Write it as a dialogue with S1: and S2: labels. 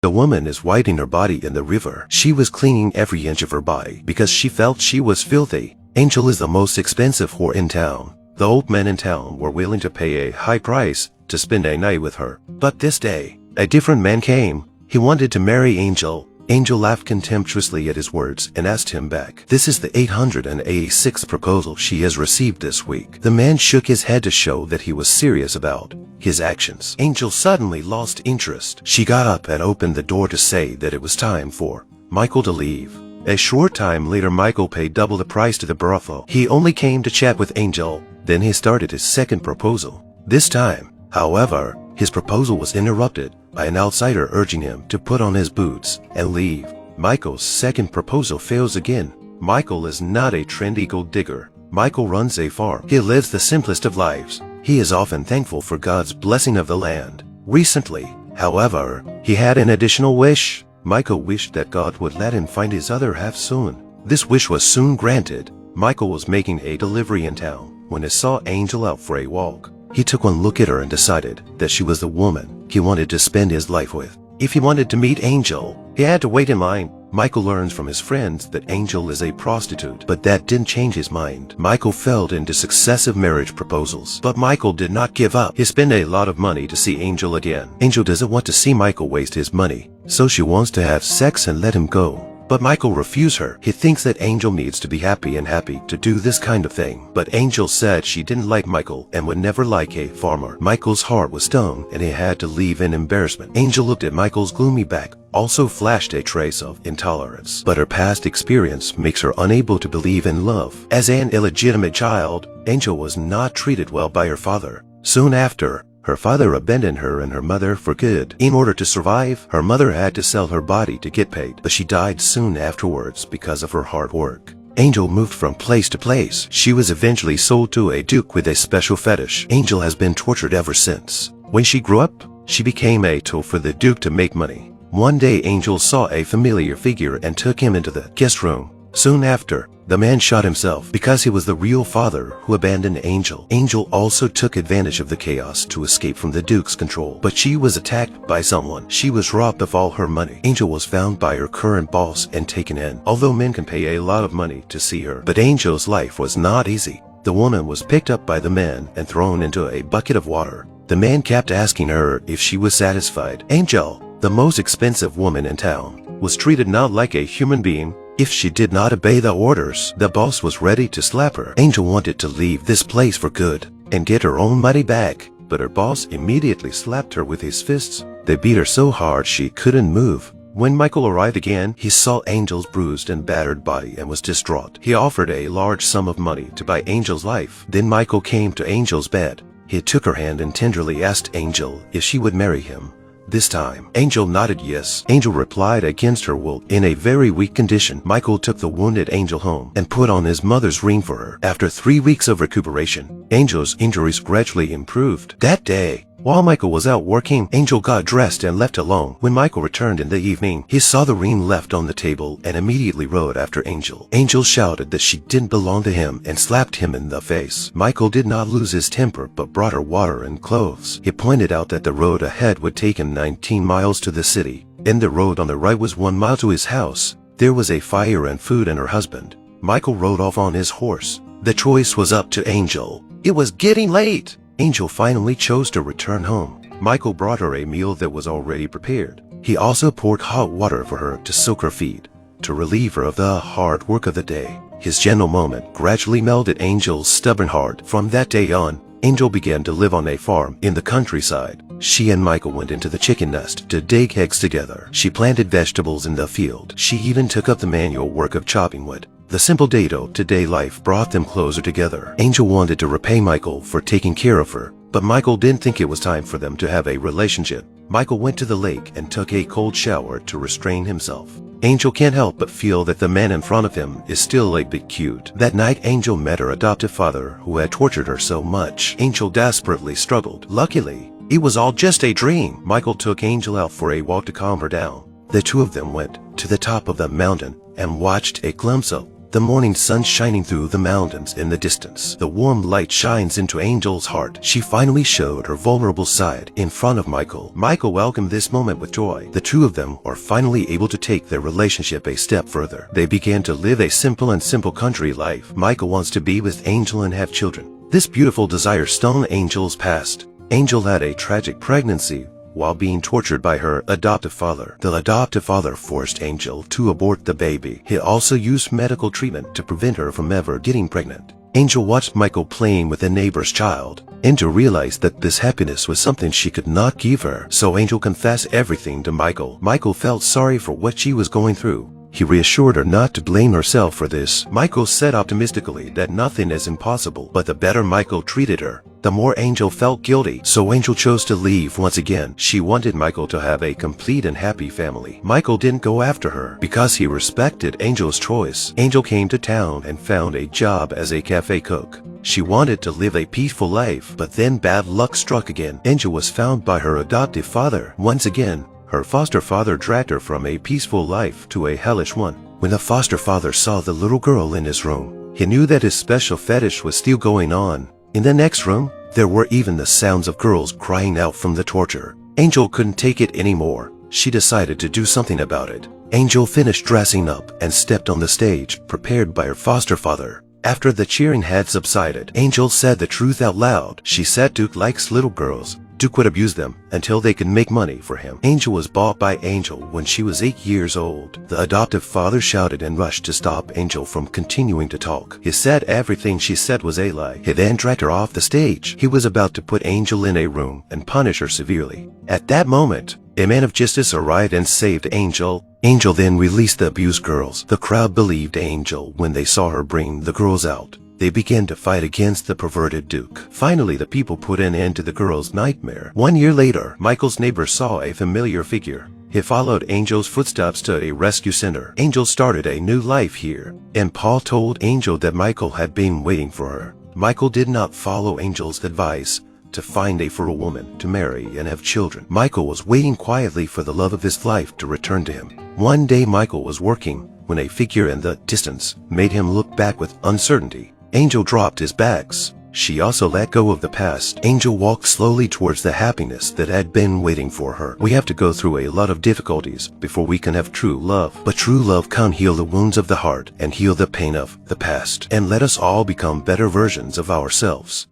S1: The woman is wiping her body in the river. She was cleaning every inch of her body because she felt she was filthy. Angel is the most expensive whore in town. The old men in town were willing to pay a high price to spend a night with her. But this day, a different man came. He wanted to marry Angel. Angel laughed contemptuously at his words and asked him back. This is the 886th proposal she has received this week. The man shook his head to show that he was serious about his actions. Angel suddenly lost interest. She got up and opened the door to say that it was time for Michael to leave. A short time later, Michael paid double the price to the brothel. He only came to chat with Angel. Then he started his second proposal. This time, however, his proposal was interrupted by an outsider urging him to put on his boots and leave. Michael's second proposal fails again. Michael is not a trendy gold digger. Michael runs a farm. He lives the simplest of lives. He is often thankful for God's blessing of the land. Recently, however, he had an additional wish. Michael wished that God would let him find his other half soon. This wish was soon granted. Michael was making a delivery in town when he saw Angel out for a walk. He took one look at her and decided that she was the woman he wanted to spend his life with. If he wanted to meet Angel, he had to wait in line. Michael learns from his friends that Angel is a prostitute, but that didn't change his mind. Michael fell into successive marriage proposals, but Michael did not give up. He spent a lot of money to see Angel again. Angel doesn't want to see Michael waste his money, so she wants to have sex and let him go. But Michael refused her. He thinks that Angel needs to be happy to do this kind of thing. But Angel said she didn't like Michael and would never like a farmer. Michael's heart was stung and he had to leave in embarrassment. Angel looked at Michael's gloomy back, also flashed a trace of intolerance. But her past experience makes her unable to believe in love. As an illegitimate child, Angel was not treated well by her father. Soon after, her father abandoned her and her mother for good. In order to survive, her mother had to sell her body to get paid, but she died soon afterwards because of her hard work. Angel moved from place to place. She was eventually sold to a duke with a special fetish. Angel has been tortured ever since. When she grew up, she became a tool for the duke to make money. One day, Angel saw a familiar figure and took him into the guest room. Soon after, the man shot himself because he was the real father who abandoned Angel. Angel also took advantage of the chaos to escape from the Duke's control, but she was attacked by someone. She was robbed of all her money. Angel was found by her current boss and taken in. Although men can pay a lot of money to see her, but Angel's life was not easy. The woman was picked up by the man and thrown into a bucket of water. The man kept asking her if she was satisfied. Angel, the most expensive woman in town, was treated not like a human being. If she did not obey the orders, the boss was ready to slap her. Angel wanted to leave this place for good and get her own money back, but her boss immediately slapped her with his fists. They beat her so hard she couldn't move. When Michael arrived again, he saw Angel's bruised and battered body and was distraught. He offered a large sum of money to buy Angel's life. Then Michael came to Angel's bed. He took her hand and tenderly asked Angel if she would marry him. This time, Angel nodded yes. Angel replied against her will. In a very weak condition, Michael took the wounded Angel home and put on his mother's ring for her. After 3 weeks of recuperation, Angel's injuries gradually improved. That day, while Michael was out working, Angel got dressed and left alone. When Michael returned in the evening, he saw the ring left on the table and immediately rode after Angel. Angel shouted that she didn't belong to him and slapped him in the face. Michael did not lose his temper but brought her water and clothes. He pointed out that the road ahead would take him 19 miles to the city, and the road on the right was 1 mile to his house. There was a fire and food and her husband. Michael rode off on his horse. The choice was up to Angel. It was getting late. Angel finally chose to return home. Michael brought her a meal that was already prepared. He also poured hot water for her to soak her feet, to relieve her of the hard work of the day. His gentle moment gradually melted Angel's stubborn heart. From that day on, Angel began to live on a farm in the countryside. She and Michael went into the chicken nest to dig eggs together. She planted vegetables in the field. She even took up the manual work of chopping wood. The simple day-to-day life brought them closer together. Angel wanted to repay Michael for taking care of her, but Michael didn't think it was time for them to have a relationship. Michael went to the lake and took a cold shower to restrain himself. Angel can't help but feel that the man in front of him is still a bit cute. That night, Angel met her adoptive father who had tortured her so much. Angel desperately struggled. Luckily, it was all just a dream. Michael took Angel out for a walk to calm her down. The two of them went to the top of the mountain and watched a glimpse of The morning sun shining through the mountains in the distance. The warm light shines into Angel's heart. She finally showed her vulnerable side in front of Michael. Michael welcomed this moment with joy. The two of them were finally able to take their relationship a step further. They began to live a simple country life. Michael wants to be with Angel and have children. This beautiful desire stung Angel's past. Angel had a tragic pregnancy while being tortured by her adoptive father. The adoptive father forced Angel to abort the baby. He also used medical treatment to prevent her from ever getting pregnant. Angel watched Michael playing with a neighbor's child. Angel realized that this happiness was something she could not give her, so Angel confessed everything to Michael. Michael felt sorry for what she was going through. He reassured her not to blame herself for this. Michael said optimistically that nothing is impossible, but the better Michael treated her, the more Angel felt guilty. So Angel chose to leave once again. She wanted Michael to have a complete and happy family. Michael didn't go after her because he respected Angel's choice. Angel came to town and found a job as a cafe cook. She wanted to live a peaceful life, but then bad luck struck again. Angel was found by her adoptive father. Once again, her foster father dragged her from a peaceful life to a hellish one. When the foster father saw the little girl in his room, he knew that his special fetish was still going on. In the next room, there were even the sounds of girls crying out from the torture. Angel couldn't take it anymore. She decided to do something about it. Angel finished dressing up and stepped on the stage, prepared by her foster father. After the cheering had subsided, Angel said the truth out loud. She said Duke likes little girls. Duke would abuse them until they could make money for him. Angel was bought by Angel when she was 8 years old. The adoptive father shouted and rushed to stop Angel from continuing to talk. He said everything she said was a lie. He then dragged her off the stage. He was about to put Angel in a room and punish her severely. At that moment, a man of justice arrived and saved Angel. Angel then released the abused girls. The crowd believed Angel when they saw her bring the girls out. They began to fight against the perverted Duke. Finally, the people put an end to the girl's nightmare. 1 year later, Michael's neighbor saw a familiar figure. He followed Angel's footsteps to a rescue center. Angel started a new life here, and Paul told Angel that Michael had been waiting for her. Michael did not follow Angel's advice to find a fertile woman to marry and have children. Michael was waiting quietly for the love of his life to return to him. One day, Michael was working when a figure in the distance made him look back with uncertainty. Angel dropped his bags. She also let go of the past. Angel walked slowly towards the happiness that had been waiting for her. We have to go through a lot of difficulties before we can have true love. But true love can heal the wounds of the heart and heal the pain of the past, and let us all become better versions of ourselves.